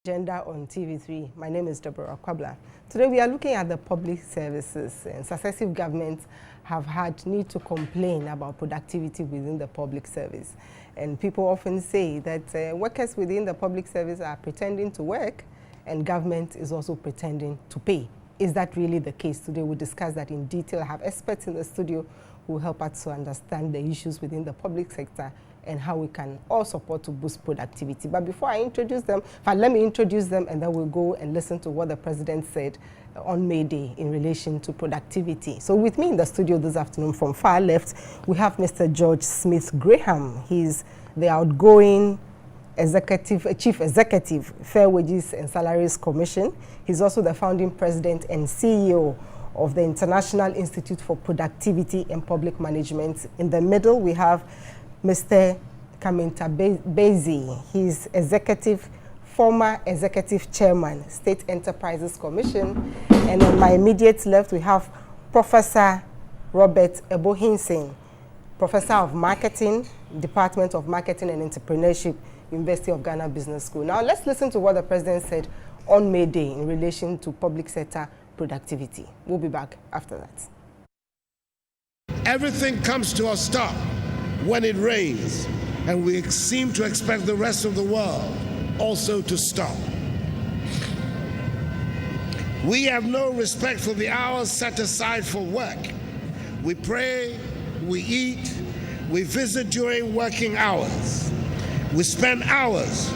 Agenda on TV3. My name is Deborah Kwabla. Today we are looking at the public services, and successive governments have had need to complain about productivity within the public service. And people often say that workers within the public service are pretending to work and government is also pretending to pay. Is that really the case? Today we'll discuss that in detail. I have experts in the studio who will help us to understand the issues within the public sector and how we can all support to boost productivity. But before I introduce them, let me introduce them and then we'll go and listen to what the president said on May Day in relation to productivity. So with me in the studio this afternoon from far left, we have Mr. George Smith Graham. He's the outgoing Chief Executive, Fair Wages and Salaries Commission. He's also the founding president and CEO of the International Institute for Productivity and Public Management. In the middle, we have Mr. Kaminta Bezi. He's former executive chairman, State Enterprises Commission. And on my immediate left, we have Professor Robert Ebohinsen, Professor of Marketing, Department of Marketing and Entrepreneurship, University of Ghana Business School. Now let's listen to what the president said on May Day in relation to public sector productivity. We'll be back after that. Everything comes to a stop when it rains, and we seem to expect the rest of the world also to stop. We have no respect for the hours set aside for work. We pray, we eat, we visit during working hours. We spend hours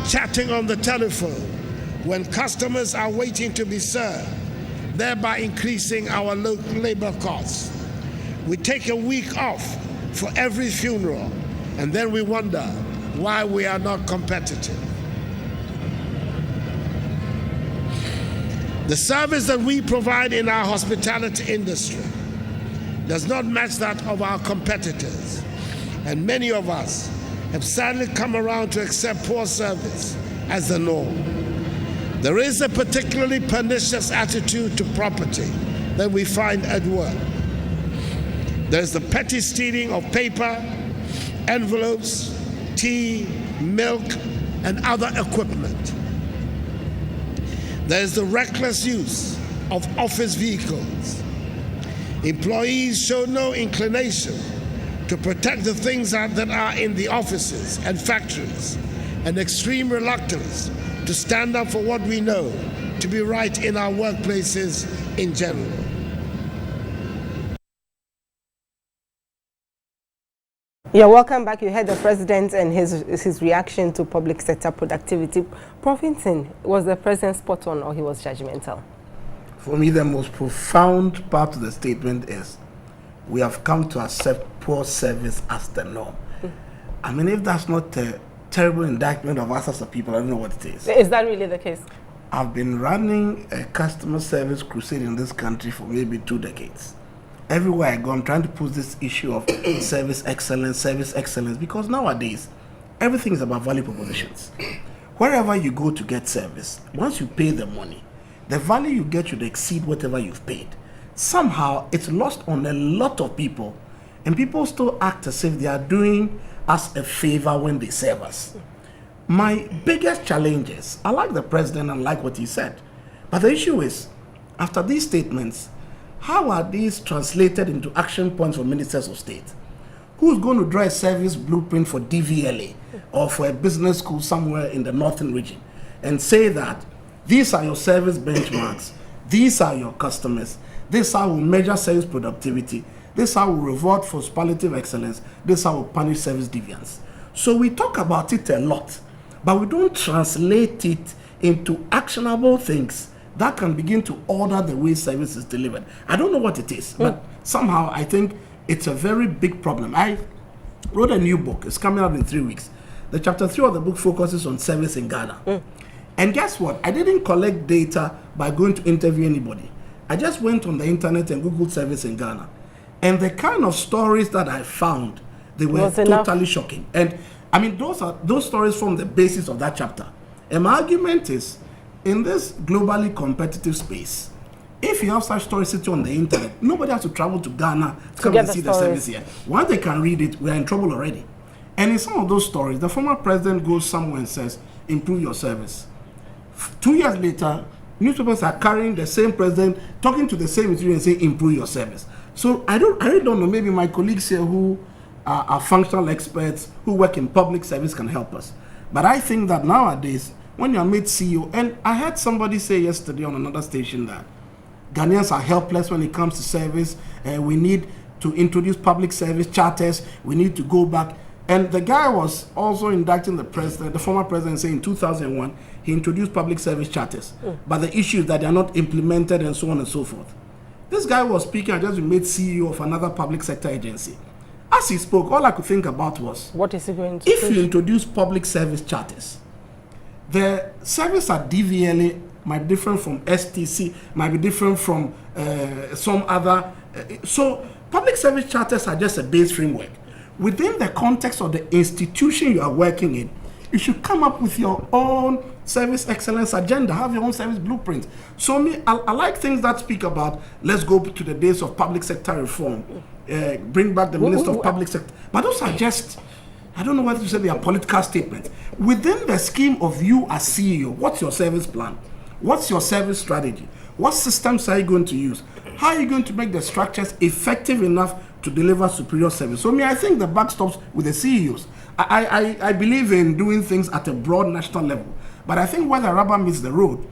chatting on the telephone when customers are waiting to be served, thereby increasing our labor costs. We take a week off for every funeral, and then we wonder why we are not competitive. The service that we provide in our hospitality industry does not match that of our competitors, and many of us have sadly come around to accept poor service as the norm. There is a particularly pernicious attitude to property that we find at work. There's the petty stealing of paper, envelopes, tea, milk, and other equipment. There's the reckless use of office vehicles. Employees show no inclination to protect the things that are in the offices and factories, and extreme reluctance to stand up for what we know to be right in our workplaces in general. Yeah, welcome back. You heard the president and his reaction to public sector productivity. Provinson, was the president spot on or he was judgmental? For me, the most profound part of the statement is we have come to accept poor service as the norm. I mean, if that's not a terrible indictment of us as a people, I don't know what it is. Is that really the case? I've been running a customer service crusade in this country for maybe 2 decades. Everywhere I go, I'm trying to push this issue of service excellence, because nowadays, everything is about value propositions. Wherever you go to get service, once you pay the money, the value you get should exceed whatever you've paid. Somehow, it's lost on a lot of people, and people still act as if they are doing us a favor when they serve us. My biggest challenge is, I like the president and like what he said, but the issue is, after these statements, how are these translated into action points for ministers of state? Who's going to draw a service blueprint for DVLA or for a business school somewhere in the northern region and say that these are your service benchmarks, these are your customers, this is how we measure service productivity, this is how we reward for superlative excellence, this is how we punish service deviance. So we talk about it a lot, but we don't translate it into actionable things that can begin to order the way service is delivered. I don't know what it is, but somehow I think it's a very big problem. I wrote a new book. It's coming out in 3 weeks. The chapter 3 of the book focuses on service in Ghana. And guess what? I didn't collect data by going to interview anybody. I just went on the internet and Googled service in Ghana. And the kind of stories that I found, they were totally shocking. And I mean, those stories form the basis of that chapter. And my argument is, in this globally competitive space, if you have such stories sitting on the internet, nobody has to travel to Ghana to come and see the service here. Once they can read it, we're in trouble already. And in some of those stories, the former president goes somewhere and says, improve your service. 2 years later, newspapers are carrying the same president, talking to the same institution and saying, improve your service. So I really don't know, maybe my colleagues here who are functional experts, who work in public service can help us. But I think that nowadays, when you are made CEO, and I heard somebody say yesterday on another station that Ghanaians are helpless when it comes to service, we need to introduce public service charters, we need to go back. And the guy was also inducting the president, the former president, saying in 2001, he introduced public service charters. But the issue is that they are not implemented and so on and so forth. This guy was speaking, I just been made CEO of another public sector agency. As he spoke, all I could think about was, what is he going to if push? you introduce public service charters, the service at DVLA might be different from STC, might be different from some other. So public service charters are just a base framework. Within the context of the institution you are working in, you should come up with your own service excellence agenda, have your own service blueprint. So I like things that speak about, let's go to the days of public sector reform, bring back the Minister of Public Sector. But those are just, I don't know whether to say they are political statements. Within the scheme of you as CEO, what's your service plan? What's your service strategy? What systems are you going to use? How are you going to make the structures effective enough to deliver superior service? So I think the buck stops with the CEOs. I believe in doing things at a broad national level. But I think where the rubber meets the road,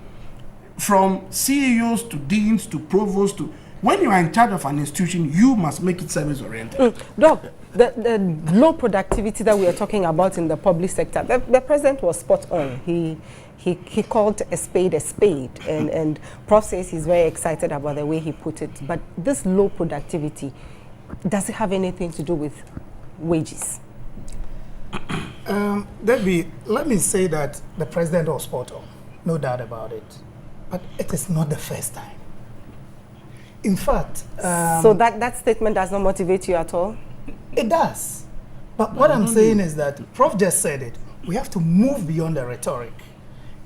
from CEOs to deans to provosts to, when you are in charge of an institution, you must make it service oriented. Doc, the low productivity that we are talking about in the public sector, the president was spot on. He called a spade, and Prof says he's very excited about the way he put it. But this low productivity, does it have anything to do with wages? Debbie, let me say that the president was spot on, no doubt about it. But it is not the first time. In fact... so that statement does not motivate you at all? It does. But what I'm saying is that, Prof just said it, we have to move beyond the rhetoric.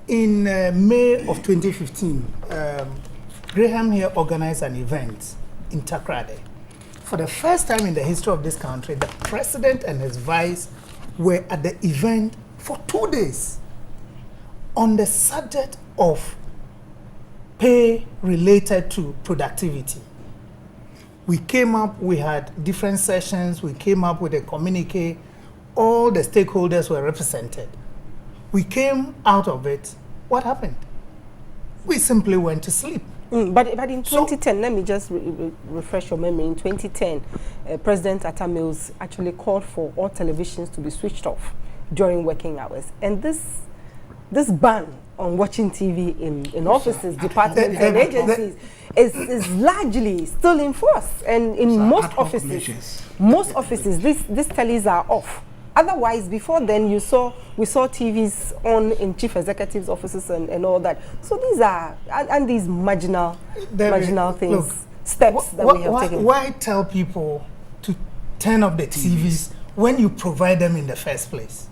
In May of 2015, Graham here organized an event in Takrade. For the first time in the history of this country, the president and his vice were at the event for 2 days on the subject of pay related to productivity. We came up, we had different sessions, we came up with a communique, all the stakeholders were represented. We came out of it, what happened? We simply went to sleep. But in 2010, let me just refresh your memory. In 2010, President Atta Mills actually called for all televisions to be switched off during working hours. And this ban on watching TV in offices, departments, and agencies is largely still in force. And in most offices, these tellies are off. Otherwise, before then, we saw TVs on in chief executives' offices and all that. So these are these marginal things, look, steps that we have taken. Why tell people to turn off the TVs when you provide them in the first place?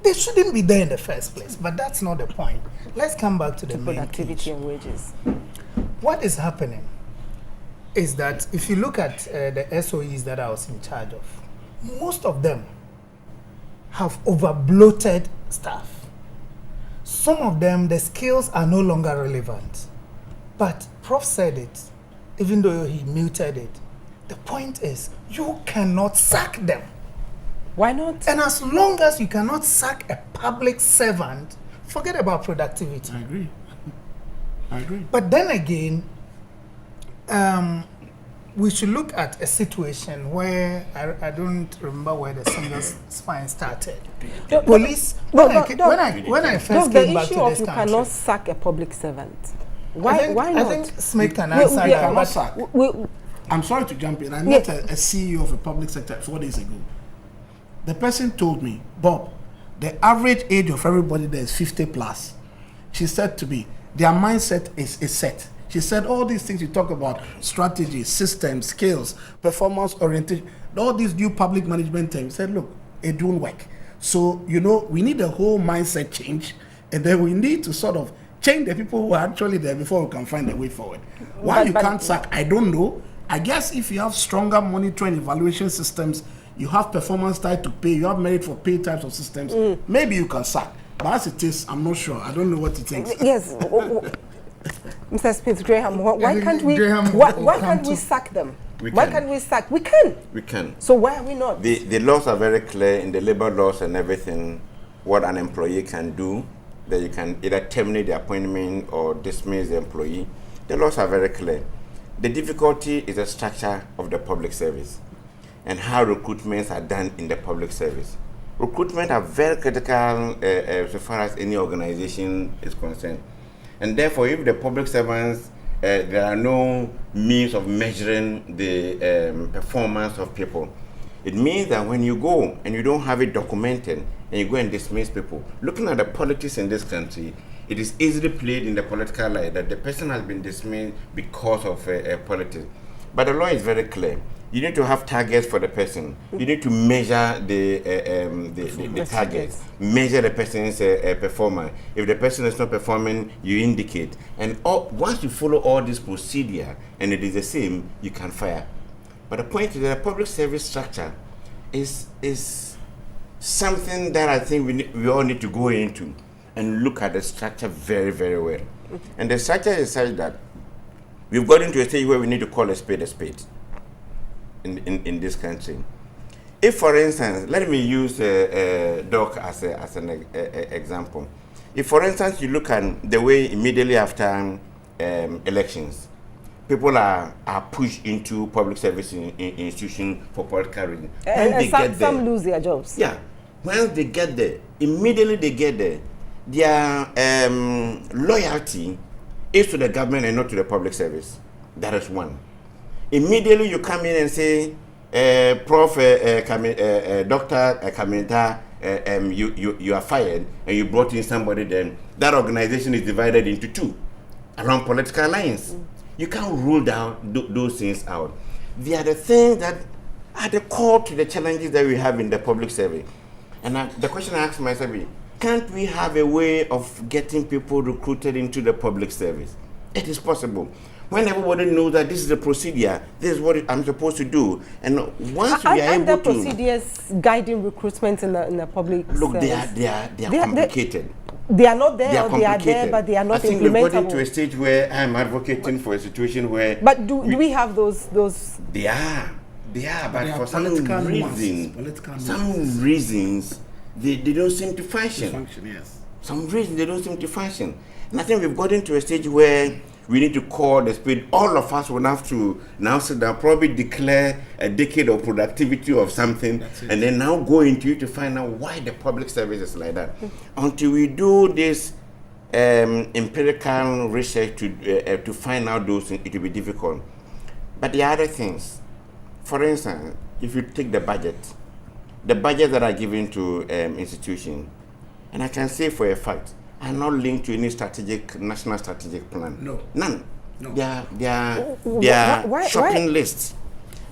They shouldn't be there in the first place, but that's not the point. Let's come back to the main productivity and wages. What is happening is that if you look at the SOEs that I was in charge of, most of them have over-bloated staff. Some of them, the skills are no longer relevant. But Prof said it, even though he muted it. The point is, you cannot sack them. Why not? And as long as you cannot sack a public servant, forget about productivity. I agree. But then again, we should look at a situation where I don't remember where the single spine started. Police. When I first came back to this country, you cannot sack a public servant. Why not? I think Smith can answer that. I'm sorry to jump in. I met a CEO of a public sector 4 days ago. The person told me, Bob, the average age of everybody there is 50 plus. She said to me, their mindset is set. She said all these things you talk about, strategy, systems, skills, performance orientation, all these new public management things, said, look, it don't work. So, we need a whole mindset change, and then we need to sort of change the people who are actually there before we can find a way forward. Why you can't sack, I don't know. I guess if you have stronger monitoring and evaluation systems, you have performance tied to pay, you have merit for pay types of systems, maybe you can sack. But as it is, I'm not sure. I don't know what it takes. Yes. Mr. Smith Graham, why can't we? Graham, Why can't we sack them? Why can't we sack? We can. We can. So why are we not? The laws are very clear in the labor laws and everything. What an employee can do, that you can either terminate the appointment or dismiss the employee. The laws are very clear. The difficulty is the structure of the public service and how recruitments are done in the public service. Recruitment are very critical so far as any organization is concerned. And therefore, if the public servants, there are no means of measuring the performance of people, it means that when you go and you don't have it documented and you go and dismiss people, looking at the politics in this country, it is easily played in the political light that the person has been dismissed because of politics. But the law is very clear. You need to have targets for the person. You need to measure the targets, measure the person's performance. If the person is not performing, you indicate. And once you follow all this procedure and it is the same, you can fire. But the point is that the public service structure is something that I think we all need to go into and look at the structure very, very well. And the structure is such that we've got into a stage where we need to call a spade in this country. If, for instance, let me use Doc as an example. If, for instance, you look at the way immediately after elections, people are pushed into public service institutions for political reasons. And some lose their jobs. Yeah. Once they get there, immediately they get there, their loyalty is to the government and not to the public service. That is one. Immediately you come in and say, Dr. Kamenta, you are fired, and you brought in somebody, then that organization is divided into two along political lines. You can't rule down those things out. They are the things that are the core to the challenges that we have in the public service. And the question I ask myself is, can't we have a way of getting people recruited into the public service? It is possible. When everybody knows that this is the procedure, this is what I'm supposed to do, and once we are able to... the procedures guiding recruitment in the public service? Look, they are complicated. They are not there, they are there, but they are not implementable. I think we've got into a stage where I'm advocating for a situation where... But do we have those? They are, but for some reasons, they don't seem to function. Yes. Some reasons they don't seem to function. And I think we've got into a stage where we need to call the spade. All of us will have to now sit down, probably declare a decade of productivity of something, and then now go into it to find out why the public service is like that. Until we do this empirical research to find out those things, it will be difficult. But the other things, for instance, if you take the budget that are given to institutions, and I can say for a fact, are not linked to any national strategic plan. No. None. No. They are shopping lists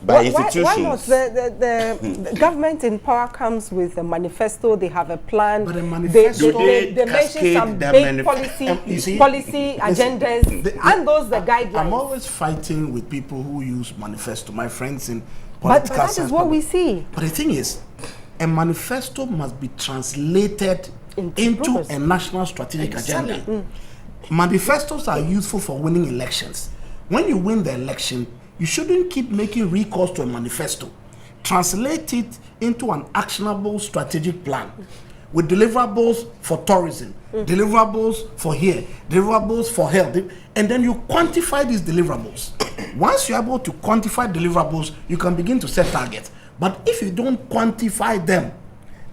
by institutions. Why not? The government in power comes with a manifesto, they have a plan. But a manifesto... They mention some big policy agendas, and those the guidelines. I'm always fighting with people who use manifesto, my friends in political But that is what we see. But the thing is, a manifesto must be translated into a national strategic agenda. Manifestos are useful for winning elections. When you win the election, you shouldn't keep making recourse to a manifesto. Translate it into an actionable strategic plan with deliverables for tourism, deliverables for here, deliverables for health, and then you quantify these deliverables. Once you're able to quantify deliverables, you can begin to set targets. But if you don't quantify them,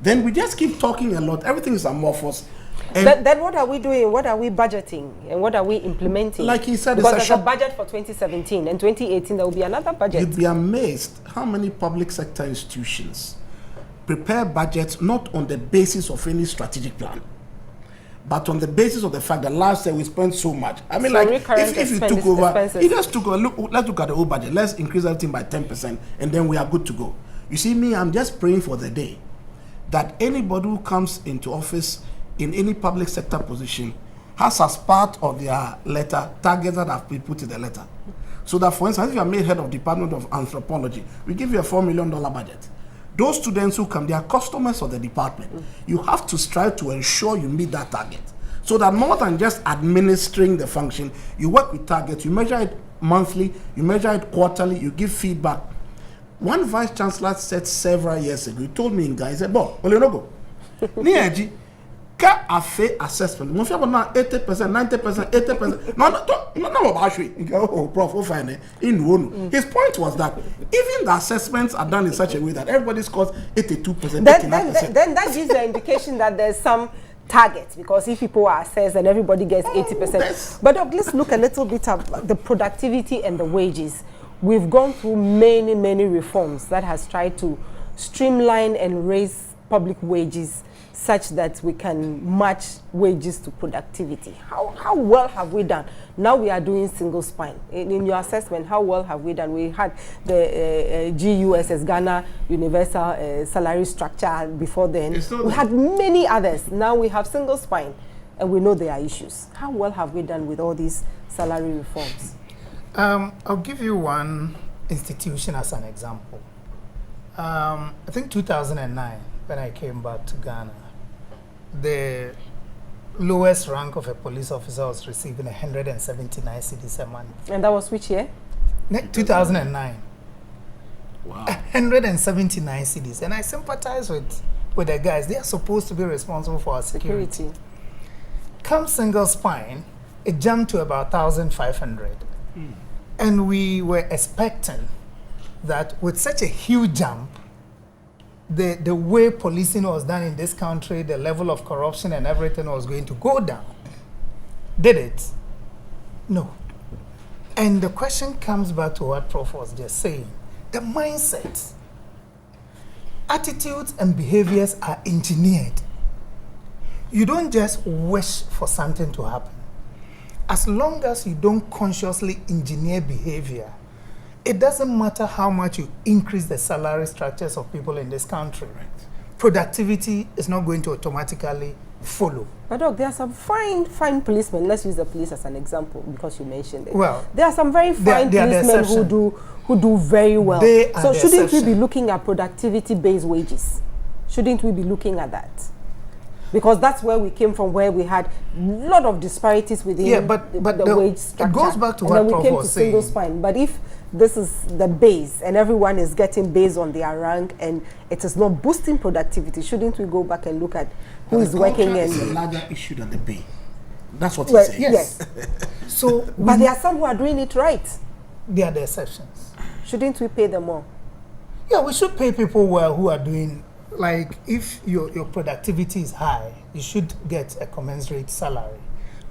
then we just keep talking a lot. Everything is amorphous. Then what are we doing? What are we budgeting? And what are we implementing? Like he said, because there's a budget for 2017 and 2018. There will be another budget. You'd be amazed how many public sector institutions prepare budgets not on the basis of any strategic plan, but on the basis of the fact that last year we spent so much. I mean, so like if you took over, you just took over. Let's look at the whole budget. Let's increase everything by 10%, and then we are good to go. You see, me, I'm just praying for the day that anybody who comes into office in any public sector position has as part of their letter targets that have been put in the letter. So that, for instance, if you are made head of Department of Anthropology, we give you a $4 million budget. those students who come, they are customers of the department. You have to strive to ensure you meet that target. So that more than just administering the function, you work with targets, you measure it monthly, you measure it quarterly, you give feedback. One vice chancellor said several years ago, he told me in guys, he said, "Bo, Olenogo, Niaji, ka afe assessment, mo fi about 80%, 90%, 80%. No, actually, oh, prof, oh, fine. His point was that even the assessments are done in such a way that everybody scores 82%, 89%. Then that gives the indication that there's some targets, because if people are assessed and everybody gets 80%. But let's look a little bit at the productivity and the wages. We've gone through many reforms that has tried to streamline and raise public wages such that we can match wages to productivity. How well have we done? Now we are doing single spine. In your assessment, how well have we done? We had the GUSS, Ghana Universal Salary Structure before then. We had many others. Now we have single spine, and we know there are issues. How well have we done with all these salary reforms? I'll give you one institution as an example. I think 2009, when I came back to Ghana, the lowest rank of a police officer was receiving 179 cedis a month. And that was which year? 2009. Wow. 179 cedis. And I sympathize with the guys. They are supposed to be responsible for our security. Come single spine, it jumped to about 1,500. And we were expecting that with such a huge jump, the way policing was done in this country, the level of corruption and everything was going to go down. Did it? No. And the question comes back to what Prof was just saying. The mindset, attitudes and behaviors are engineered. You don't just wish for something to happen. As long as you don't consciously engineer behavior, it doesn't matter how much you increase the salary structures of people in this country. Right. Productivity is not going to automatically follow. But Doc, there are some fine policemen. Let's use the police as an example because you mentioned it. Well, there are some very fine policemen who do very well. So shouldn't we be looking at productivity-based wages? Shouldn't we be looking at that? Because that's where we came from, where we had a lot of disparities within the wage structure. It goes back to what Prof was saying. And then we came to single spine. But if this is the base and everyone is getting based on their rank and it is not boosting productivity, shouldn't we go back and look at who is working? It's a larger issue than the pay. That's what he's saying. Yes. But there are some who are doing it right. They are the exceptions. Shouldn't we pay them more? Yeah, we should pay people well who are doing. Like, if your productivity is high, you should get a commensurate salary.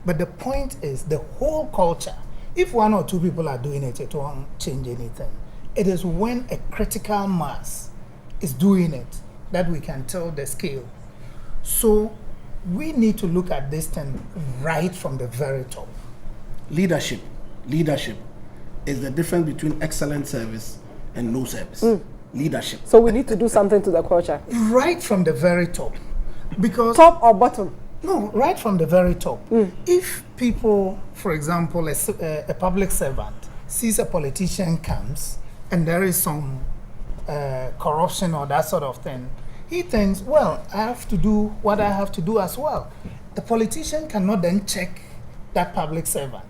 But the point is, the whole culture, if one or two people are doing it, it won't change anything. It is when a critical mass is doing it that we can tell the scale. So we need to look at this thing right from the very top. Leadership is the difference between excellent service and no service. Leadership. So we need to do something to the culture. Right from the very top. Because top or bottom? No, right from the very top. If people, for example, a public servant sees a politician comes and there is some corruption or that sort of thing, he thinks, well, I have to do what I have to do as well. The politician cannot then check that public servant.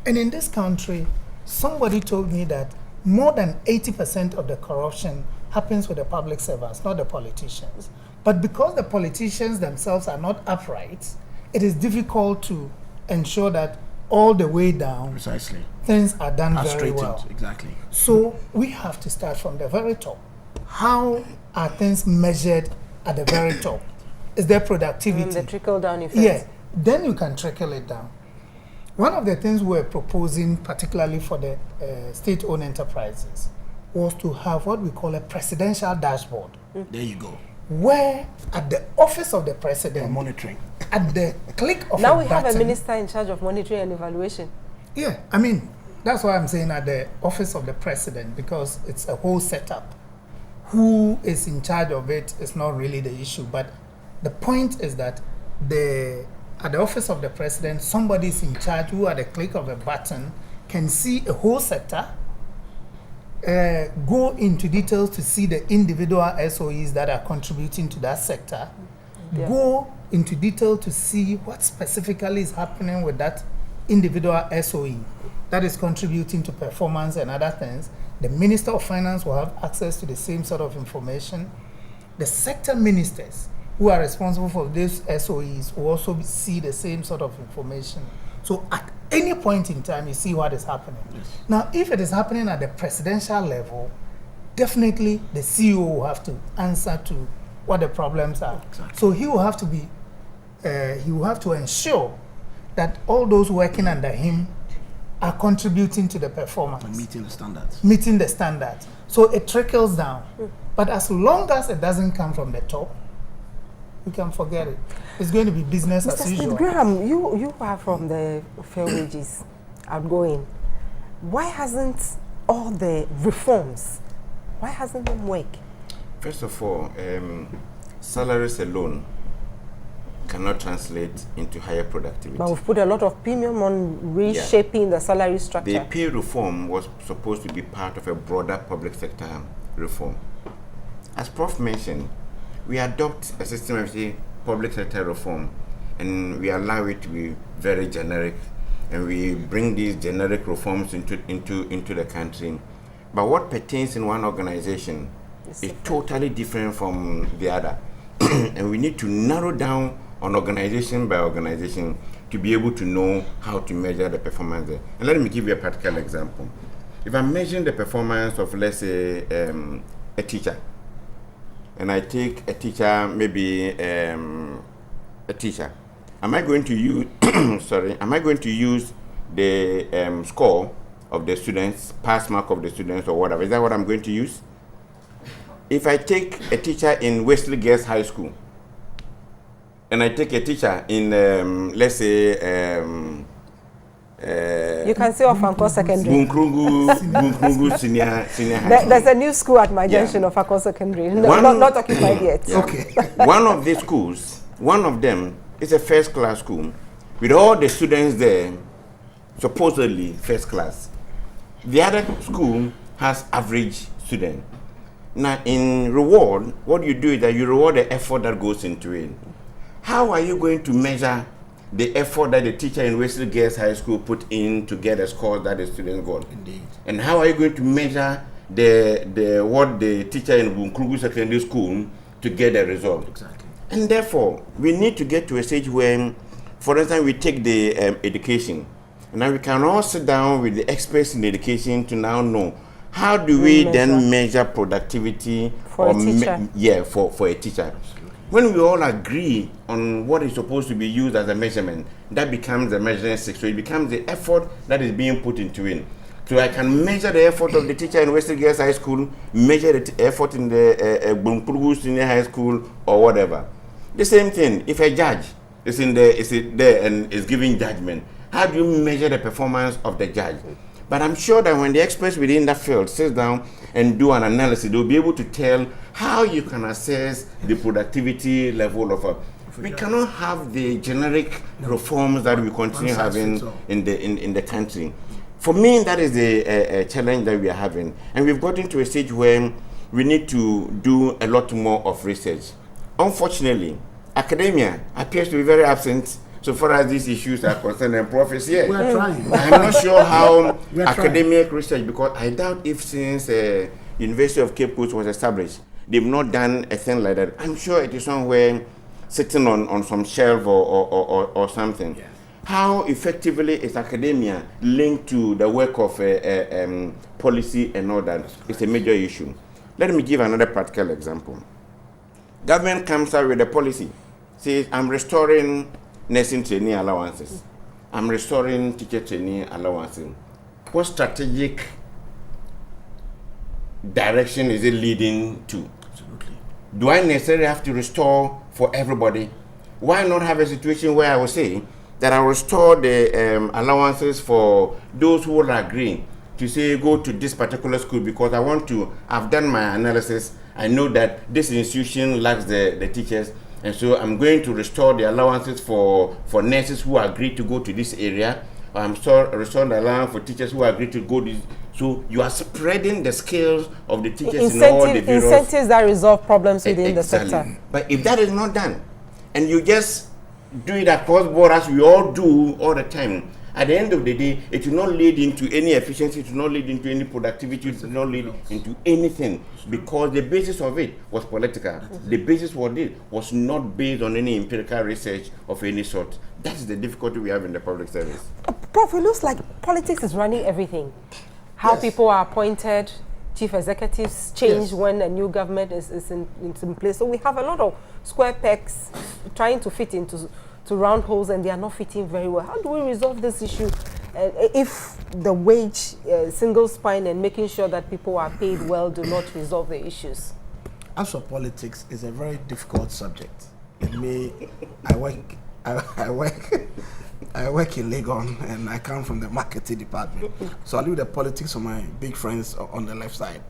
And in this country, somebody told me that more than 80% of the corruption happens with the public servants, not the politicians. But because the politicians themselves are not upright, it is difficult to ensure that all the way down, things are done very well. Exactly. So we have to start from the very top. How are things measured at the very top? Is there productivity? The trickle-down effect. Yeah, then you can trickle it down. One of the things we're proposing, particularly for the state-owned enterprises, was to have what we call a presidential dashboard. There you go. Where at the office of the president, monitoring, at the click of now a we have button, a minister in charge of monitoring and evaluation. Yeah, I mean, that's why I'm saying at the office of the president, because it's a whole setup. Who is in charge of it is not really the issue, but the point is that at the office of the president, somebody is in charge who at the click of a button can see a whole sector, go into details to see the individual SOEs that are contributing to that sector, go into detail to see what specifically is happening with that individual SOE that is contributing to performance and other things. The Minister of Finance will have access to the same sort of information. The sector ministers who are responsible for these SOEs will also see the same sort of information. So at any point in time, you see what is happening. Yes. Now, if it is happening at the presidential level, definitely the CEO will have to answer to what the problems are. Exactly. So he will have to be, he will have to ensure that all those working under him are contributing to the performance. And meeting the standards. Meeting the standards. So it trickles down. But as long as it doesn't come from the top, you can forget it. It's going to be business as usual. Mr. Graham, you are from the fair wages outgoing. Why hasn't all the reforms, why hasn't them worked? First of all, salaries alone cannot translate into higher productivity. But we've put a lot of premium on reshaping the salary structure. The pay reform was supposed to be part of a broader public sector reform. As Prof mentioned, we adopt a system of public sector reform and we allow it to be very generic, and we bring these generic reforms into the country. But what pertains in one organization is totally different from the other. And we need to narrow down on organization by organization to be able to know how to measure the performance there. And let me give you a practical example. If I'm measuring the performance of, let's say, a teacher, and I take a teacher, maybe a teacher, am I going to use am I going to use the score of the students, pass mark of the students or whatever? Is that what I'm going to use? If I take a teacher in Wesley Girls High School and I take a teacher in let's say you can say Ofanko Secondary. Bunkrungu Senior High School. There's a new school at my junction of Ofanko Secondary. No, not occupied yet. Yeah. Okay. One of these schools, one of them is a first class school with all the students there supposedly first class. The other school has average student. Now in reward, what you do is that you reward the effort that goes into it. How are you going to measure the effort that the teacher in Wesley Girls High School put in to get a score that the students got? Indeed. And how are you going to measure the what the teacher in Bunkrungu Secondary School to get the result? Exactly. And therefore, we need to get to a stage where, for instance, we take the education. And now we can all sit down with the experts in education to now know how do we then measure productivity for a teacher. For a teacher. When we all agree on what is supposed to be used as a measurement, that becomes the measuring stick. So it becomes the effort that is being put into it. So I can measure the effort of the teacher in Western Girls High School, measure the effort in the Bunkrungu Senior High School or whatever. The same thing, if a judge is there and is giving judgment, how do you measure the performance of the judge? But I'm sure that when the experts within that field sit down and do an analysis, they'll be able to tell how you can assess the productivity level of a. We cannot have the generic reforms that we continue having in the country. For me, that is the challenge that we are having. And we've gotten to a stage where we need to do a lot more of research. Unfortunately, academia appears to be very absent so far as these issues are concerned, and Prof is here. We are trying. I'm not sure how academic research, because I doubt if since University of Cape Coast was established, they've not done a thing like that. I'm sure it is somewhere sitting on some shelf or something. Yeah. How effectively is academia linked to the work of policy and all that? It's a major issue. Let me give another practical example. Government comes out with a policy, says, I'm restoring nursing trainee allowances. I'm restoring teacher trainee allowances. What strategic direction is it leading to? Absolutely. Do I necessarily have to restore for everybody? Why not have a situation where I will say that I will restore the allowances for those who will agree to say go to this particular school because I've done my analysis. I know that this institution lacks the teachers, and so I'm going to restore the allowances for nurses who agree to go to this area. I'm restoring the allowance for teachers who agree to go So you are spreading the skills of the teachers in all the various... Incentives that resolve problems within the Exactly. sector. But if that is not done, and you just do it across board as we all do all the time, at the end of the day, it will not lead into any efficiency, it will not lead into any productivity, it will not lead into anything, because the basis of it was political. The basis for it was not based on any empirical research of any sort. That's the difficulty we have in the public service. Prof, it looks like politics is running everything. How people are appointed, chief executives change when a new government is in place. So we have a lot of square pegs trying to fit into round holes, and they are not fitting very well. How do we resolve this issue if the wage single spine and making sure that people are paid well do not resolve the issues? As for politics, it's a very difficult subject. I work in Legon, and I come from the marketing department. So I leave the politics of my big friends on the left side.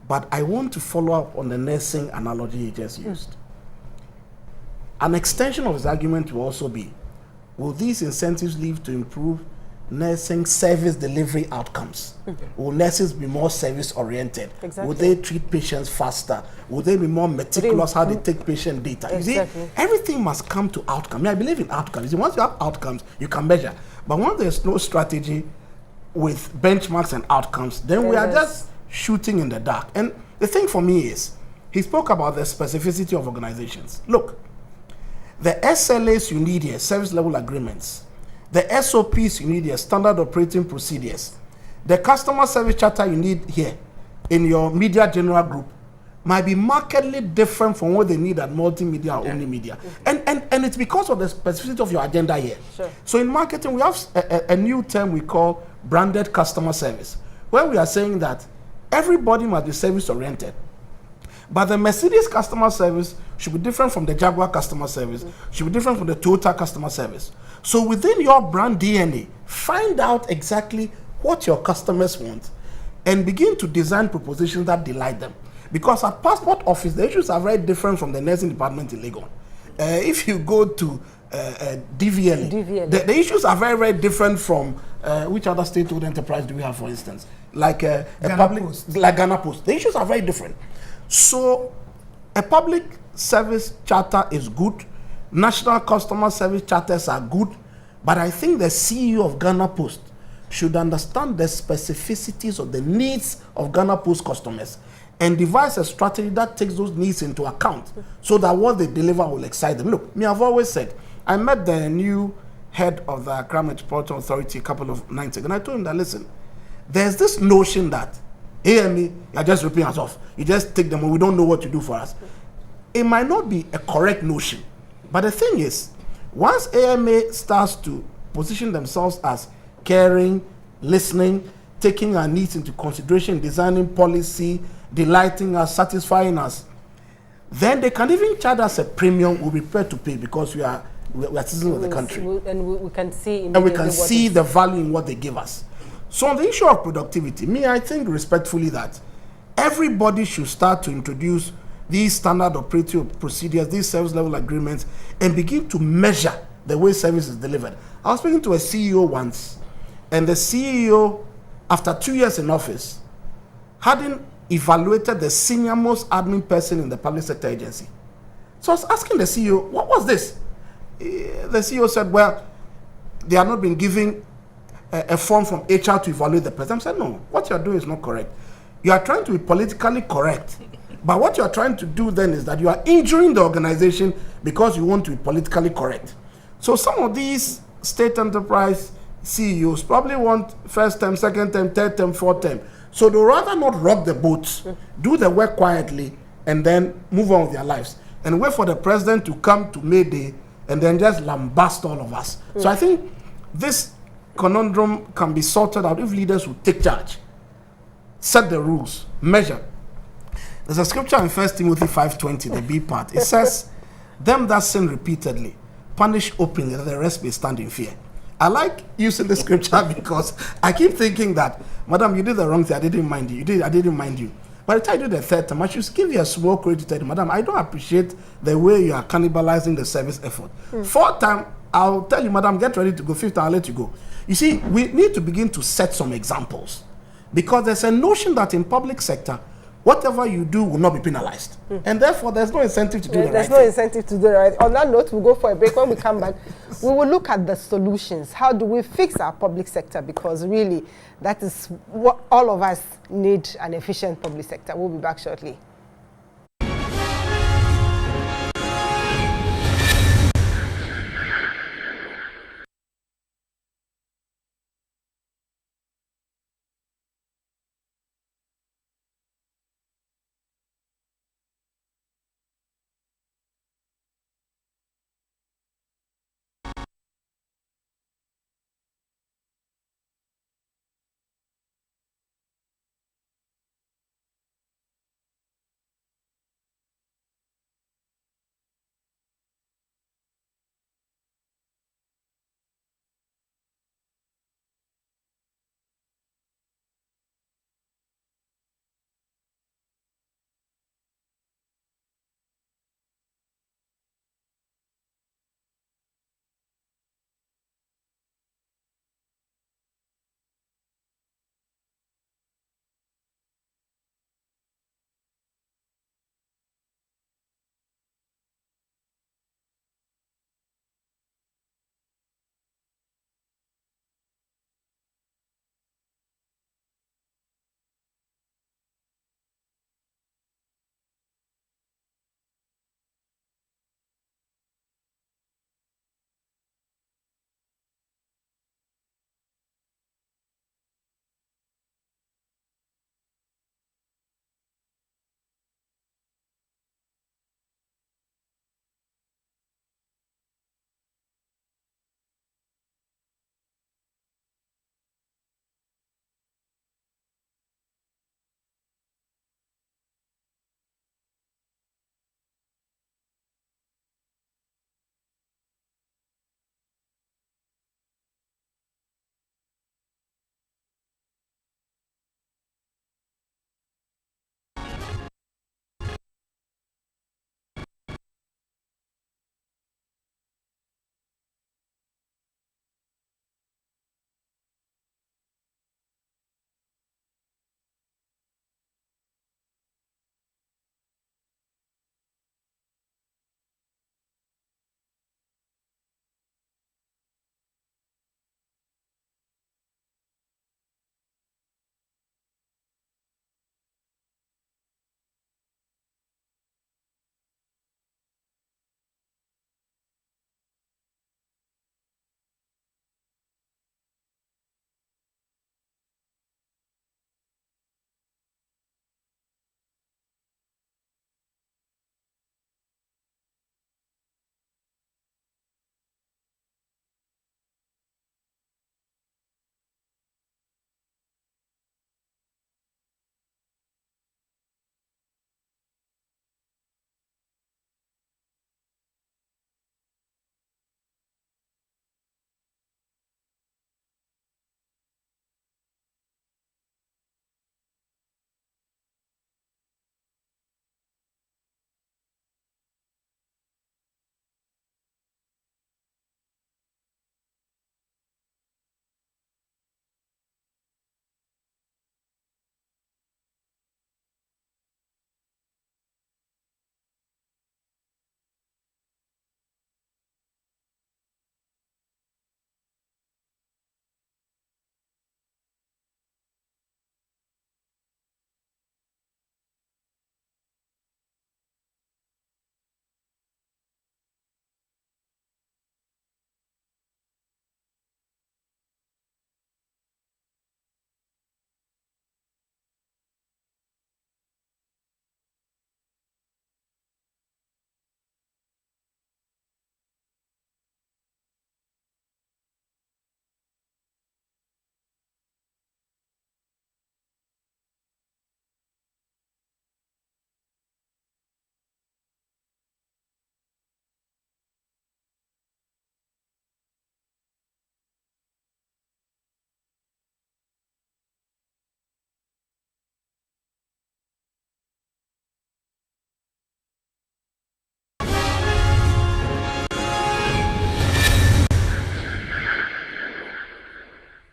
But I want to follow up on the nursing analogy he just used. An extension of his argument will also be, will these incentives lead to improve nursing service delivery outcomes? Will nurses be more service-oriented? Exactly. Will they treat patients faster? Will they be more meticulous how they take patient data? Exactly. You see, everything must come to outcome. I believe in outcomes. You see, once you have outcomes, you can measure. But once there's no strategy with benchmarks and outcomes, then we are just shooting in the dark. And the thing for me is, he spoke about the specificity of organizations. Look, the SLAs you need here, service level agreements, the SOPs you need here, standard operating procedures, the customer service charter you need here in your media general group might be markedly different from what they need at multimedia or only media. And it's because of the specificity of your agenda here. Sure. So in marketing, we have a new term we call branded customer service, where we are saying that everybody must be service oriented. But the Mercedes customer service should be different from the Jaguar customer service, should be different from the Toyota customer service. So within your brand DNA, find out exactly what your customers want and begin to design propositions that delight them. Because at passport office, the issues are very different from the nursing department in Legon. If you go to DVL, the issues are very, very different from which other state-owned enterprise do we have, for instance? Like Ghana Post. The issues are very different. So a public service charter is good. National customer service charters are good. But I think the CEO of Ghana Post should understand the specificities of the needs of Ghana Post customers and devise a strategy that takes those needs into account so that what they deliver will excite them. Look, I've always said, I met the new head of the Accra Metropolitan Authority a couple of nights ago, and I told him that, listen, there's this notion that AMA, you're just ripping us off. You just take them and we don't know what to do for us. It might not be a correct notion. But the thing is, once AMA starts to position themselves as caring, listening, taking our needs into consideration, designing policy, delighting us, satisfying us, then they can even charge us a premium we'll be prepared to pay because we are citizens of the country. And we can see the value in what they give us. So on the issue of productivity, I think respectfully that everybody should start to introduce these standard operating procedures, these service level agreements, and begin to measure the way service is delivered. I was speaking to a CEO once, and the CEO, after 2 years in office, hadn't evaluated the senior most admin person in the public sector agency. So I was asking the CEO, what was this? The CEO said, well, they are not been giving a form from HR to evaluate the person. I said, no, what you are doing is not correct. You are trying to be politically correct. But what you are trying to do then is that you are injuring the organization because you want to be politically correct. So some of these state enterprise CEOs probably want first term, second term, third term, fourth term. So they'd rather not rock the boat, do the work quietly, and then move on with their lives. And wait for the president to come to May Day and then just lambast all of us. So I think this conundrum can be sorted out if leaders will take charge, set the rules, measure. There's a scripture in 1 Timothy 5:20, the B part. It says, them that sin repeatedly, punish openly, that the rest may stand in fear. I like using the scripture because I keep thinking that, madam, you did the wrong thing, I didn't mind you. I didn't mind you. By the time you do the third time, I should give you a small credit to tell you, madam, I don't appreciate the way you are cannibalizing the service effort. Fourth time, I'll tell you, madam, get ready to go. Fifth time, I'll let you go. You see, we need to begin to set some examples. because there's a notion that in public sector, whatever you do will not be penalized. And therefore, there's no incentive to do the right There's thing. no incentive to do the right. On that note, we'll go for a break. When we come back, we will look at the solutions. How do we fix our public sector? Because really, that is what all of us need, an efficient public sector. We'll be back shortly.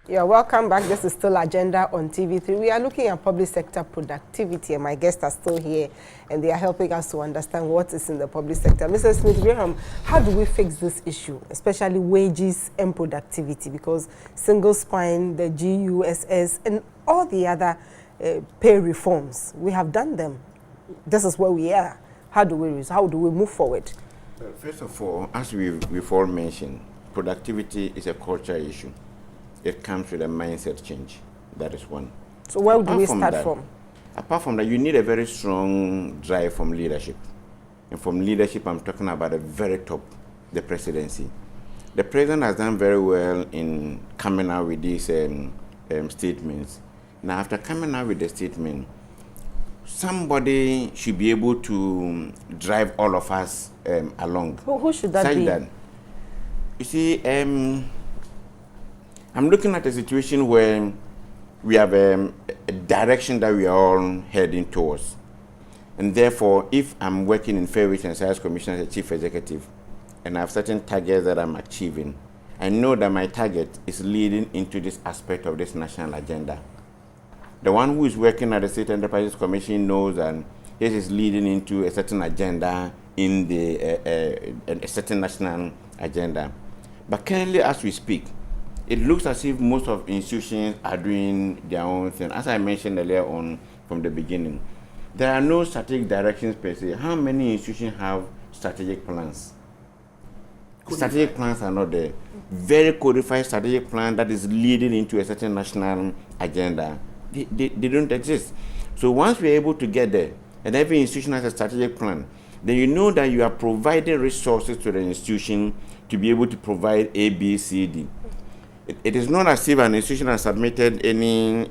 You're welcome back. This is still Agenda on TV3. We are looking at public sector productivity, and my guests are still here, and they are helping us to understand what is in the public sector. Mr. Smith-Graham, how do we fix this issue, especially wages and productivity? Because single spine, the GUSS, and all the other pay reforms, we have done them. This is where we are. How do we move forward? First of all, as we've all mentioned, productivity is a culture issue. It comes with a mindset change. That is one. So where do we start from? Apart from that, you need a very strong drive from leadership. And from leadership, I'm talking about the very top, the presidency. The president has done very well in coming out with these statements. Now, after coming out with the statement, somebody should be able to drive all of us along. Who should that be? That, you see, I'm looking at a situation where we have a direction that we are all heading towards. And therefore, if I'm working in Fair Wage and Salaries Commission as a chief executive, and I have certain targets that I'm achieving, I know that my target is leading into this aspect of this national agenda. The one who is working at the State Enterprises Commission knows that this is leading into a certain agenda in a certain national agenda. But currently, as we speak, it looks as if most of institutions are doing their own thing. As I mentioned earlier on from the beginning, there are no strategic directions per se. How many institutions have strategic plans? Strategic plans are not there. Very codified strategic plan that is leading into a certain national agenda. They don't exist. So once we're able to get there, and every institution has a strategic plan, then you know that you are providing resources to the institution to be able to provide A, B, C, D. It is not as if an institution has submitted any,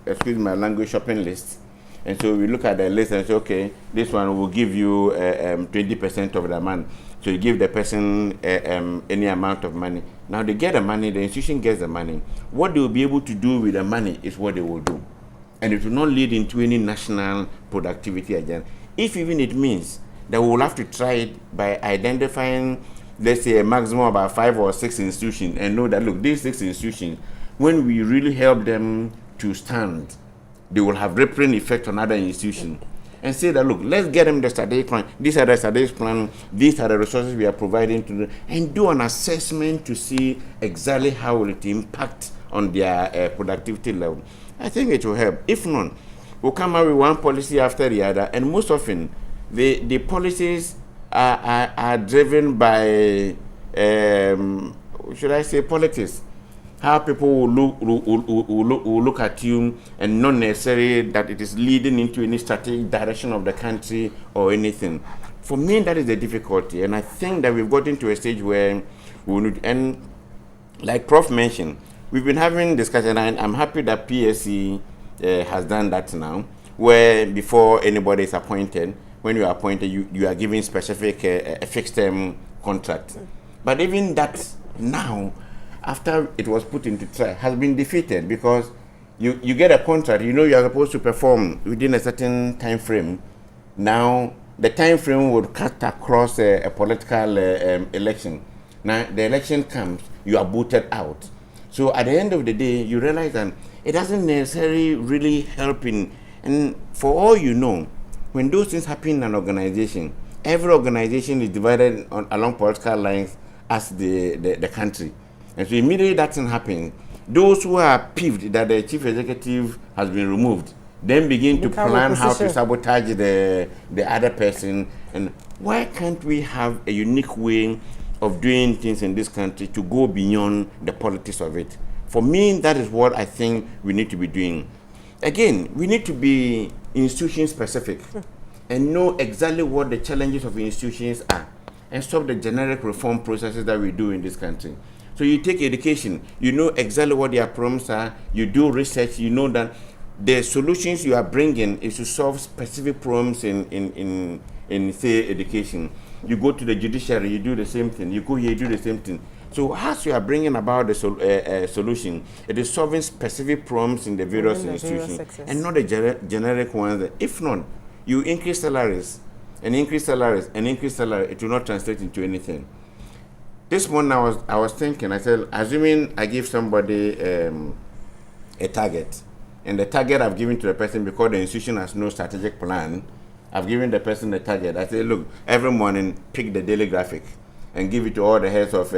excuse my language, shopping list. And so we look at the list and say, okay, this one will give you 20% of the amount. So you give the person any amount of money. Now they get the money, the institution gets the money. What they will be able to do with the money is what they will do. And it will not lead into any national productivity agenda. If even it means that we will have to try it by identifying, let's say, a maximum of about 5 or 6 institutions, and know that, look, these 6 institutions, when we really help them to stand, they will have rippling effect on other institutions. And say that, look, let's get them the strategic plan. These are the strategic plan. These are the resources we are providing to them, and do an assessment to see exactly how will it impact on their productivity level. I think it will help. If not, we'll come out with one policy after the other, and most often the policies are driven by, should I say, politics. How people will look at you, and not necessarily that it is leading into any strategic direction of the country or anything. For me, that is the difficulty, and I think that we've gotten to a stage where we need, and like Prof mentioned, we've been having discussion, and I'm happy that PSC has done that now, where before anybody is appointed, when you are appointed, you are given specific a fixed term contract. But even that now, after it was put into trial, has been defeated, because you get a contract, you know you are supposed to perform within a certain time frame. Now, the time frame would cut across a political election. Now, the election comes, you are booted out. So at the end of the day, you realize that it doesn't necessarily really help in, and for all you know, when those things happen in an organization, every organization is divided along political lines as the country. And so immediately that thing happens, those who are peeved that the chief executive has been removed then begin to plan how to sabotage the other person. And why can't we have a unique way of doing things in this country to go beyond the politics of it? For me, that is what I think we need to be doing. Again, we need to be institution specific and know exactly what the challenges of institutions are, and stop the generic reform processes that we do in this country. So you take education, you know exactly what their problems are, you do research, you know that the solutions you are bringing is to solve specific problems in say, education. You go to the judiciary, you do the same thing. You go here, you do the same thing. So as you are bringing about the solution, it is solving specific problems in the various institutions, and not the generic ones. If not, you increase salaries, and increase salaries, and increase salaries, it will not translate into anything. This morning I was thinking, I said, assuming I give somebody a target, and the target I've given to the person because the institution has no strategic plan, I've given the person the target. I say, look, every morning pick the daily graphic and give it to all the heads of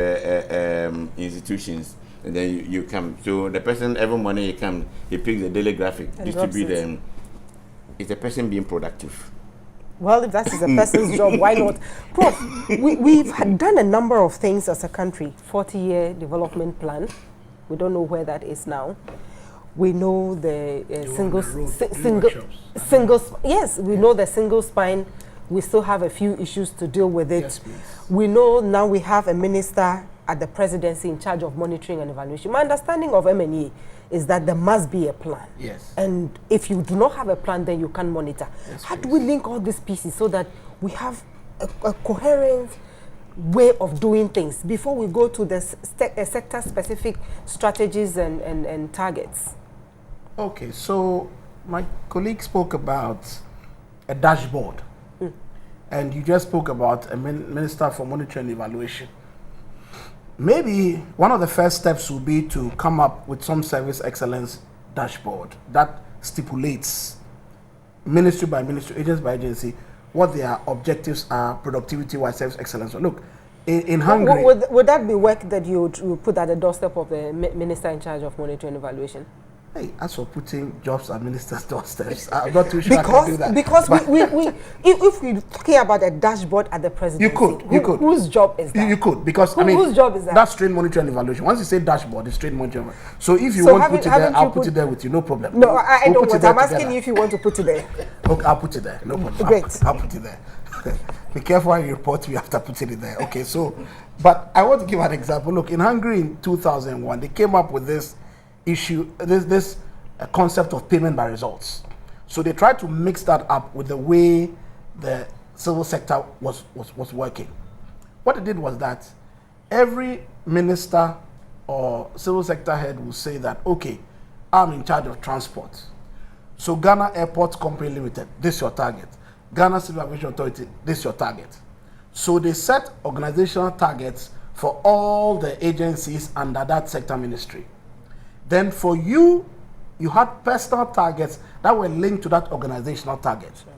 institutions, and then you come. So the person every morning he comes, he picks the daily graphic, and distribute them. Is the person being productive? Well, if that is a person's job, why not? Prof, we've done a number of things as a country. 40-year development plan. We don't know where that is now. We know the yes, we know the single spine. We still have a few issues to deal with it. Yes, please. We know now we have a minister at the presidency in charge of monitoring and evaluation. My understanding of M&E is that there must be a plan. Yes. And if you do not have a plan, then you can monitor. Yes, How do we link all these pieces so that we have a coherent way of doing things before we go to the sector-specific strategies and targets? Okay, so my colleague spoke about a dashboard, and you just spoke about a minister for monitoring and evaluation. Maybe one of the first steps will be to come up with some service excellence dashboard that stipulates ministry by ministry, agency by agency, what their objectives are, productivity-wise, service excellence. So look, in Hungary... Would that be work that you would put at the doorstep of the minister in charge of monitoring and evaluation? Hey, as for putting jobs at ministers' doorsteps, I'm not too sure I can do that. Because if we're talking about a dashboard at the presidency, you could. Whose job is that? You could, because whose job is that? That's trade monitoring and evaluation. Once you say dashboard, it's trade monitoring. So if you want to put it there, I'll put it there with you, no problem. No, I don't want. I'm asking you if you want to put it there. Okay, I'll put it there, no problem. Great. I'll put it there. Be careful when you report me after putting it there. Okay, so, but I want to give an example. Look, in Hungary in 2001, they came up with this issue, this concept of payment by results. So they tried to mix that up with the way the civil sector was working. What they did was that every minister or civil sector head will say that, okay, I'm in charge of transport. So Ghana Airport Company Limited, this is your target. Ghana Civil Aviation Authority, this is your target. So they set organizational targets for all the agencies under that sector ministry. Then for you had personal targets that were linked to that organizational target. Sure.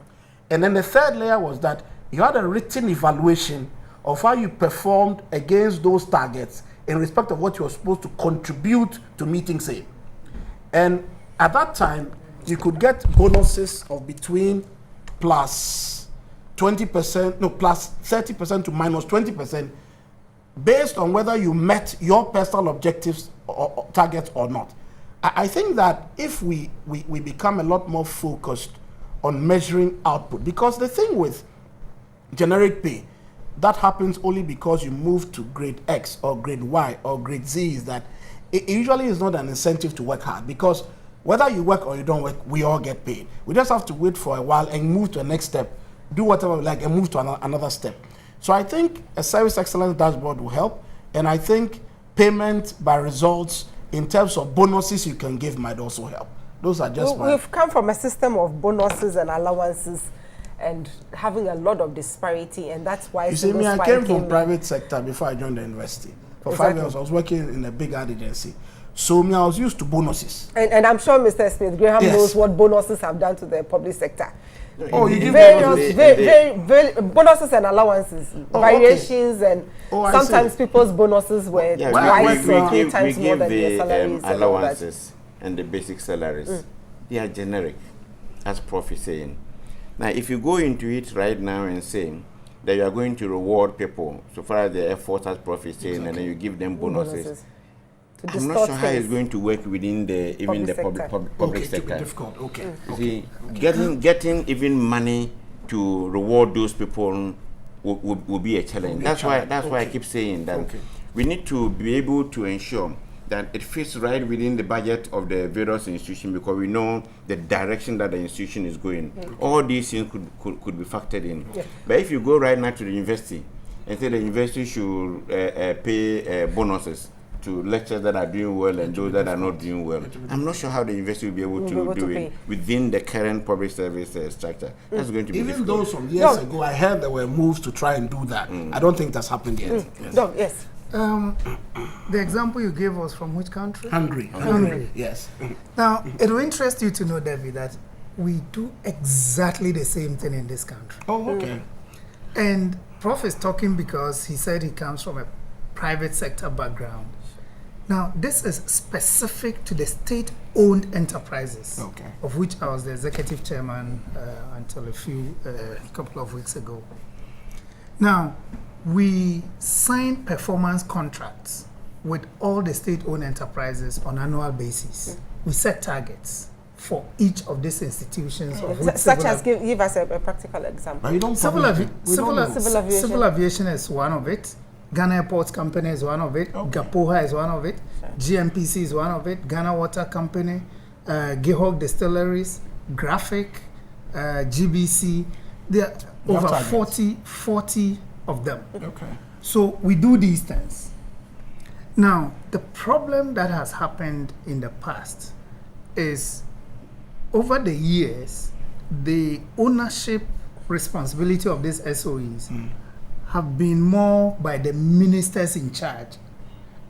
And then the third layer was that you had a written evaluation of how you performed against those targets in respect of what you were supposed to contribute to meeting same. And at that time, you could get bonuses of between plus 20%, no, plus 30% to minus 20%, based on whether you met your personal objectives or targets or not. I think that if we become a lot more focused on measuring output, because the thing with generic pay, that happens only because you move to grade X or grade Y or grade Z, is that it usually is not an incentive to work hard, because whether you work or you don't work, we all get paid. We just have to wait for a while and move to the next step, do whatever we like and move to another step. So I think a service excellence dashboard will help, and I think payment by results in terms of bonuses you can give might also help. Those are just We've come from a system of bonuses and allowances and having a lot of disparity, and that's why... You see, I came from private sector before I joined the university. For 5 years, I was working in a big ad agency. So I was used to bonuses. And I'm sure Mr. Smith Graham knows what bonuses have done to the public sector. Oh, you give very bonuses and allowances, variations, and sometimes people's bonuses were twice or 3 times more than their salaries. Allowances and the basic salaries, they are generic, as Prof is saying. Now, if you go into it right now and say that you are going to reward people so far as the effort, as Prof is saying, and then you give them bonuses. I'm not sure how it's going to work within the public sector. Difficult. Okay. See, getting even money to reward those people will be a challenge. That's why I keep saying that we need to be able to ensure that it fits right within the budget of the various institutions, because we know the direction that the institution is going. All these things could be factored in. But if you go right now to the university and say the university should pay bonuses to lecturers that are doing well and those that are not doing well, I'm not sure how the university will be able to do it within the current public service structure. That's going to be difficult. Though some years ago I heard there were moves to try and do that. I don't think that's happened yet. No, yes. The example you gave was from which country? Hungary. Yes. Now, it will interest you to know, Debbie, that we do exactly the same thing in this country. Oh, okay. And Prof is talking because he said he comes from a private sector background. Now, this is specific to the state-owned enterprises, Okay. of which I was the executive chairman until a couple of weeks ago. Now, we sign performance contracts with all the state-owned enterprises on an annual basis. We set targets for each of these institutions. Of which Such as, give us a practical example. But you don't Civil publish it. Civil aviation is one of it. Ghana Airports Company is one of it. Okay. Gapoha is one of it. GMPC is one of it. Ghana Water Company, Gihog Distilleries, Graphic, GBC. There are over 40 of them. Okay. So we do these things. Now, the problem that has happened in the past is over the years, the ownership responsibility of these SOEs have been more by the ministers in charge.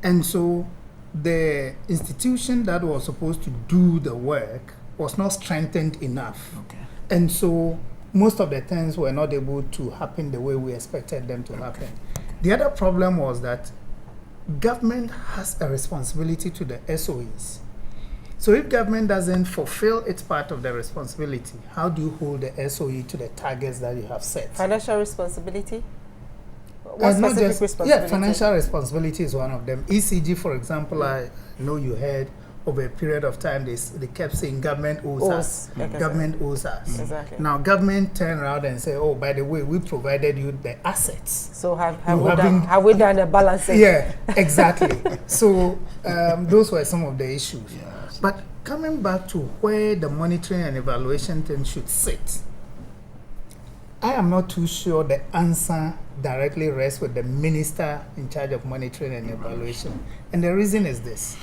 And so the institution that was supposed to do the work was not strengthened enough. Okay. And so most of the things were not able to happen the way we expected them to happen. The other problem was that government has a responsibility to the SOEs. So if government doesn't fulfill its part of the responsibility, how do you hold the SOE to the targets that you have set? Financial responsibility? What specific responsibility? Yeah, financial responsibility is one of them. ECG, for example, I know you heard over a period of time they kept saying government owes us. Okay. Government owes us. Exactly. Now government turn around and say, oh, by the way, we provided you the assets. So have we done a balancing? Yeah, exactly. So those were some of the issues. Yes. But coming back to where the monitoring and evaluation thing should sit, I am not too sure the answer directly rests with the minister in charge of monitoring and evaluation. And the reason is this.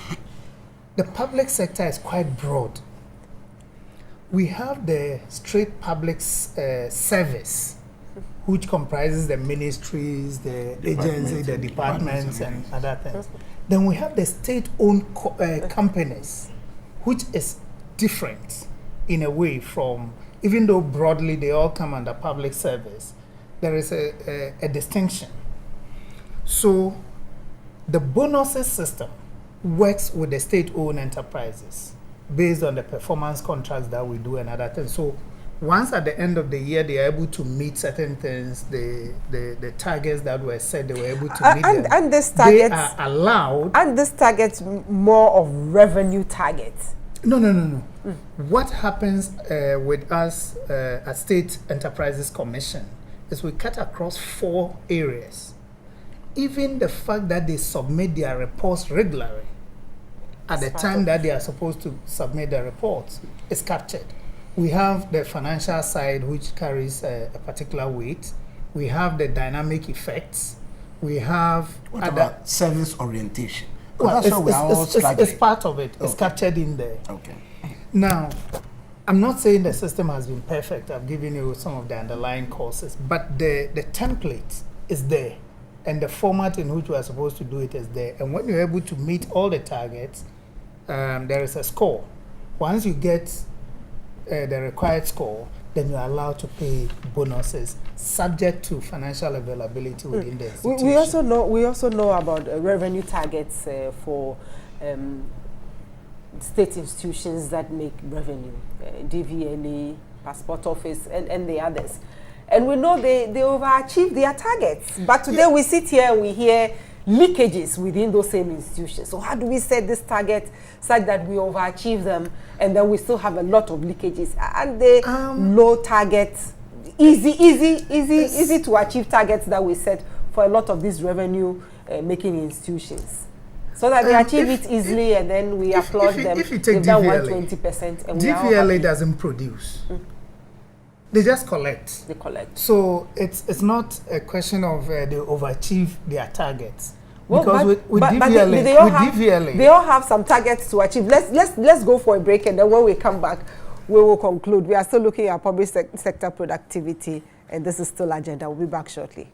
The public sector is quite broad. We have the straight public service, which comprises the ministries, the agencies, the departments, and other things. Then we have the state-owned companies, which is different in a way from, even though broadly they all come under public service, there is a distinction. So the bonuses system works with the state-owned enterprises based on the performance contracts that we do and other things. So once at the end of the year they are able to meet certain things, the targets that were set, they were able to meet them. And this targets, they are allowed. And this targets more of revenue targets. No. What happens with us at State Enterprises Commission is we cut across 4 areas. Even the fact that they submit their reports regularly at the time that they are supposed to submit their reports is captured. We have the financial side, which carries a particular weight. We have the dynamic effects. We have What about service orientation? Well, That's what we are all struggling. it's part of it. It's Okay. captured in there. Okay. Now, I'm not saying the system has been perfect. I've given you some of the underlying causes, but the template is there, and the format in which we are supposed to do it is there. And when you're able to meet all the targets, there is a score. Once you get the required score, then you're allowed to pay bonuses subject to financial availability within the institution. We also know about revenue targets for state institutions that make revenue, DVLA, Passport Office, and the others. And we know they overachieve their targets. But today we sit here and we hear leakages within those same institutions. So how do we set this target such that we overachieve them and then we still have a lot of leakages? And the low targets, easy to achieve targets that we set for a lot of these revenue making institutions. So that they achieve it easily and then we applaud them. If you take they've done DVLA, 120%. And we are all DVLA happy. doesn't produce. They just collect. They collect. So it's not a question of they overachieve their targets. Well, because with DVLA, DVLA, they all have some targets to achieve. Let's go for a break, and then when we come back, we will conclude. We are still looking at public sector productivity, and this is still agenda. We'll be back shortly.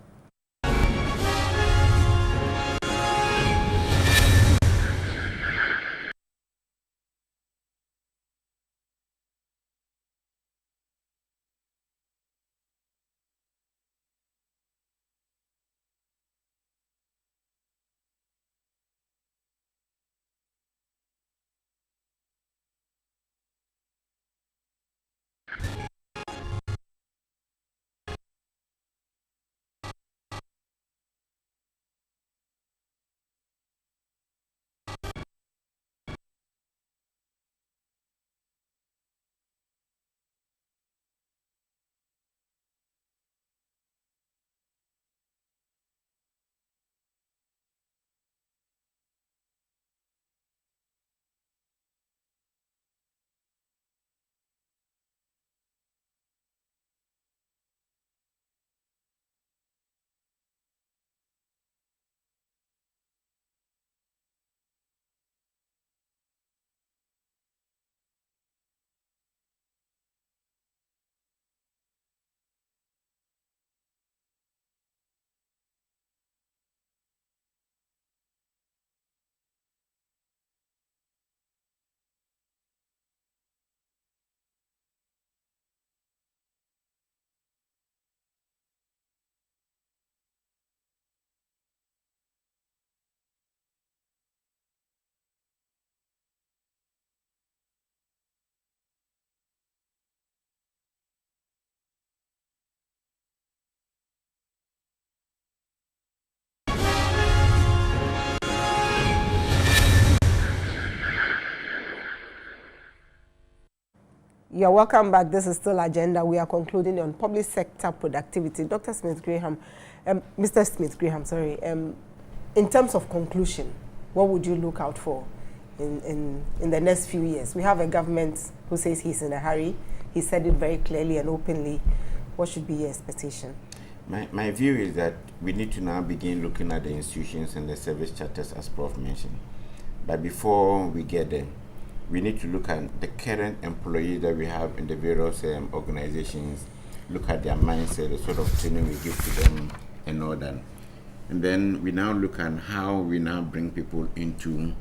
You're welcome back. This is still Agenda. We are concluding on public sector productivity. Dr. Smith-Graham, Mr. Smith-Graham, sorry. In terms of conclusion, what would you look out for in the next few years? We have a government who says he's in a hurry. He said it very clearly and openly. What should be your expectation? My view is that we need to now begin looking at the institutions and the service charters, as Prof mentioned. But before we get there, we need to look at the current employees that we have in the various organizations, look at their mindset, the sort of training we give to them, and all that. And then we now look at how we now bring people into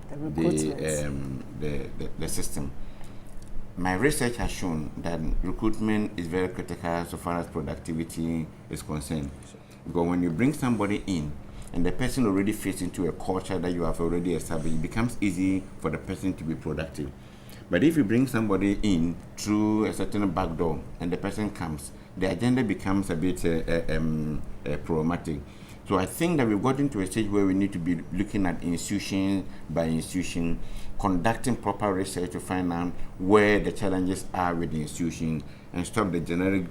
the system. My research has shown that recruitment is very critical so far as productivity is concerned. Because when you bring somebody in and the person already fits into a culture that you have already established, it becomes easy for the person to be productive. But if you bring somebody in through a certain back door and the person comes, the agenda becomes a bit problematic. So I think that we've gotten to a stage where we need to be looking at institution by institution, conducting proper research to find out where the challenges are with the institution and stop the generic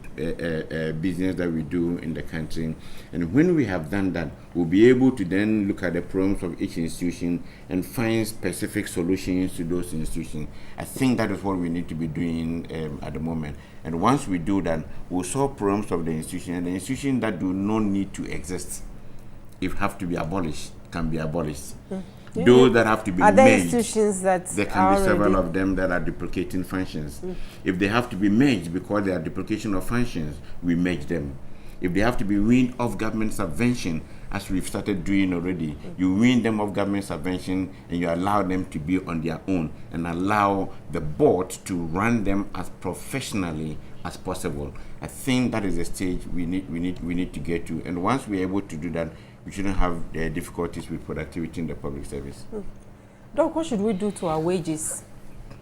business that we do in the country. And when we have done that, we'll be able to then look at the problems of each institution and find specific solutions to those institutions. I think that is what we need to be doing at the moment. And once we do that, we'll solve problems of the institution, and the institutions that do not need to exist, if have to be abolished, can be abolished. Those that have to be merged, institutions that there can be several of them that are duplicating functions. If they have to be merged because they are duplication of functions, we merge them. If they have to be weaned off government subvention, as we've started doing already, you wean them off government subvention and you allow them to be on their own and allow the board to run them as professionally as possible. I think that is the stage we need to get to. And once we're able to do that, we shouldn't have difficulties with productivity in the public service. Doc, what should we do to our wages?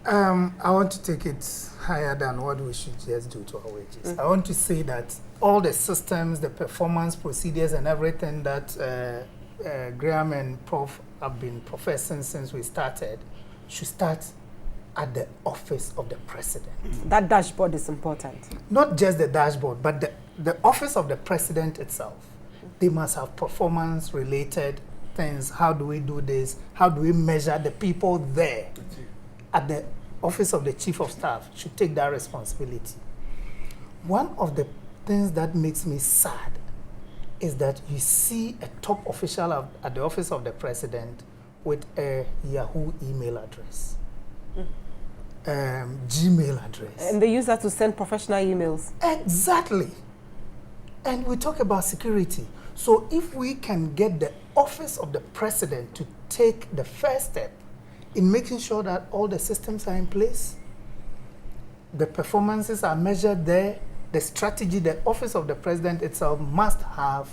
I want to take it higher than what we should just do to our wages. I want to say that all the systems, the performance procedures and everything that Graham and Prof have been professing since we started should start at the office of the president. That dashboard is important. Not just the dashboard, but the office of the president itself. They must have performance-related things. How do we do this? How do we measure the people there? At the office of the chief of staff should take that responsibility. One of the things that makes me sad is that you see a top official at the office of the president with a Yahoo email address, Gmail address. And they use that to send professional emails. Exactly. And we talk about security. So if we can get the office of the president to take the first step in making sure that all the systems are in place, the performances are measured there, the strategy, the office of the president itself must have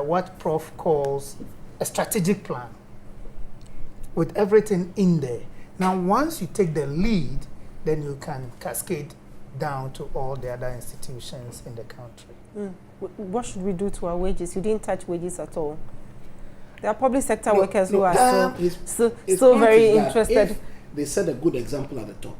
what Prof calls a strategic plan with everything in there. Now, once you take the lead, then you can cascade down to all the other institutions in the country. What should we do to our wages? You didn't touch wages at all. There are public sector workers who are still very interested. If they set a good example at the top,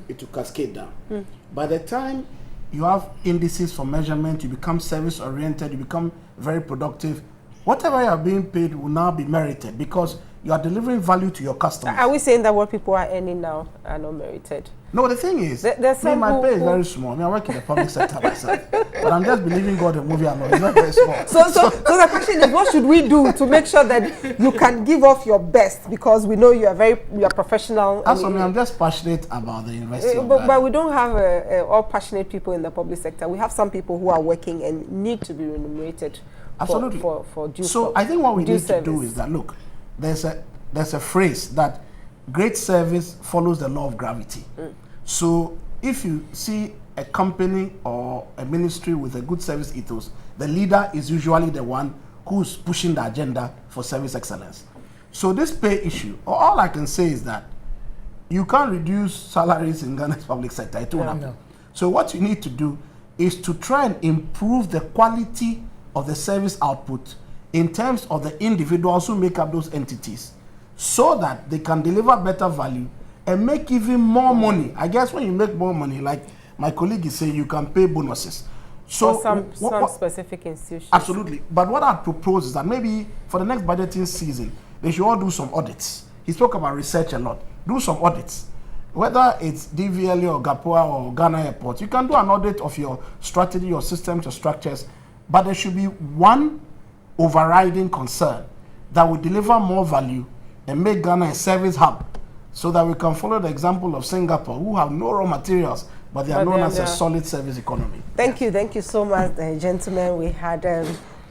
it will cascade down. By the time you have indices for measurement, you become service-oriented, you become very productive, whatever you are being paid will now be merited because you are delivering value to your customers. Are we saying that what people are earning now are not merited? No, the thing is, my pay is very small. I work in the public sector myself, but I'm just believing God the movie. It's not very small. So the question is, what should we do to make sure that you can give off your best? Because we know you are professional. As for me, I'm just passionate about the university. But we don't have all passionate people in the public sector. We have some people who are working and need to be remunerated. Absolutely. For due. So I think what we need service. to do is that look, there's a phrase that great service follows the law of gravity. So if you see a company or a ministry with a good service ethos, the leader is usually the one who's pushing the agenda for service excellence. So this pay issue, all I can say is that you can't reduce salaries in Ghana's public sector. It won't happen. No. So what you need to do is to try and improve the quality of the service output in terms of the individuals who make up those entities so that they can deliver better value and make even more money. I guess when you make more money, like My colleague is saying you can pay bonuses. So for some specific institutions. Absolutely. But what I propose is that maybe for the next budgeting season, they should all do some audits. He spoke about research a lot. Do some audits. Whether it's DVLA or GAPOA or Ghana Airport, you can do an audit of your strategy, your systems, your structures, but there should be one overriding concern that will deliver more value and make Ghana a service hub, so that we can follow the example of Singapore, who have no raw materials, but they are known as a solid service economy. Thank you so much, gentlemen. We had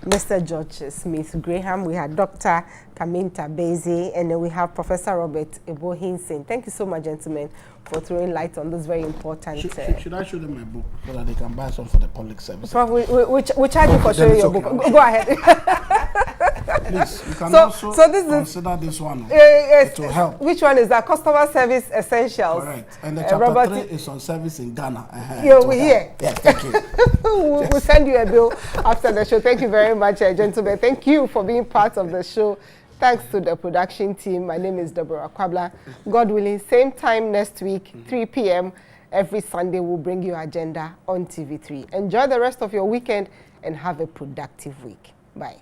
Mr. George Smith Graham, we had Dr. Kaminta Bezi, and then we have Professor Robert Ebohinsin. Thank you so much, gentlemen, for throwing light on this very important. Should I show them my book so that they can buy some for the public service? We charge you for showing your book. Go ahead. Please, you can also consider this one. Yes, to help. Which one is that? Customer Service Essentials. Correct. And the chapter 3 is on service in Ghana. We're here. Yes, thank you. We'll send you a bill after the show. Thank you very much, gentlemen. Thank you for being part of the show. Thanks to the production team. My name is Deborah Kwabla. God willing, same time next week, 3 p.m. every Sunday, we'll bring you Agenda on TV3. Enjoy the rest of your weekend and have a productive week. Bye.